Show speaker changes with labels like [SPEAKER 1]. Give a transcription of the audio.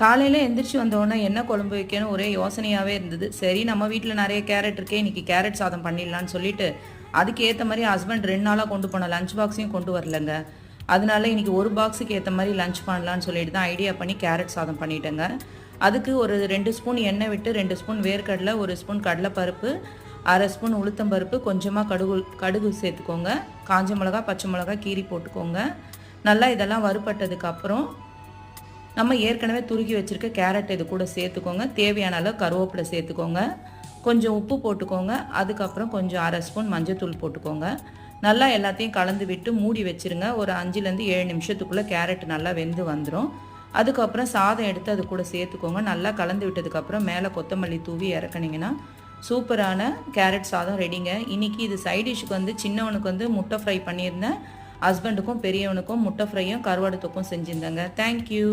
[SPEAKER 1] காலையில் எந்திரிச்சு வந்தோடனே என்ன குழம்பு வைக்கணும் ஒரே யோசனையாகவே இருந்தது. சரி நம்ம வீட்டில் நிறைய கேரட் இருக்கே, இன்றைக்கி கேரட் சாதம் பண்ணிடலான்னு சொல்லிட்டு அதுக்கு ஏற்ற மாதிரி ஹஸ்பண்ட் 2 நாளாக கொண்டு போன லஞ்ச் பாக்ஸையும் கொண்டு வரலங்க. அதனால இன்றைக்கி ஒரு பாக்ஸுக்கு ஏற்ற மாதிரி லஞ்ச் பண்ணலான்னு சொல்லிட்டு தான் ஐடியா பண்ணி கேரட் சாதம் பண்ணிட்டேங்க. அதுக்கு ஒரு 2 ஸ்பூன் எண்ணெய் விட்டு 2 ஸ்பூன் வேர்க்கடலை, 1 ஸ்பூன் கடலைப்பருப்பு, 1/2 ஸ்பூன் உளுத்தம்பருப்பு, கொஞ்சமாக கடுகு சேர்த்துக்கோங்க. காஞ்ச மிளகா, பச்சை மிளகா கீரி போட்டுக்கோங்க. நல்லா இதெல்லாம் வறுபட்டதுக்கப்புறம் நம்ம ஏற்கனவே துருக்கி வச்சுருக்க கேரட் இது கூட சேர்த்துக்கோங்க. தேவையான அளவு கருவேப்பிலை சேர்த்துக்கோங்க. கொஞ்சம் உப்பு போட்டுக்கோங்க. அதுக்கப்புறம் கொஞ்சம் 1/2 ஸ்பூன் மஞ்சத்தூள் போட்டுக்கோங்க. நல்லா எல்லாத்தையும் கலந்து விட்டு மூடி வச்சுருங்க. ஒரு 5லேருந்து 7 நிமிஷத்துக்குள்ளே கேரட் நல்லா வெந்து வந்துடும். அதுக்கப்புறம் சாதம் எடுத்து அது கூட சேர்த்துக்கோங்க. நல்லா கலந்து விட்டதுக்கப்புறம் மேலே கொத்தமல்லி தூவி இறக்குனீங்கன்னா சூப்பரான கேரட் சாதம் ரெடிங்க. இன்றைக்கி இது சைட் டிஷ்ஷுக்கு வந்து சின்னவனுக்கு வந்து முட்டை ஃப்ரை பண்ணியிருந்தேன். ஹஸ்பண்டுக்கும் பெரியவனுக்கும் முட்டை ஃப்ரையும் கருவாடு தொக்கும் செஞ்சுருந்தேங்க. தேங்க்யூ.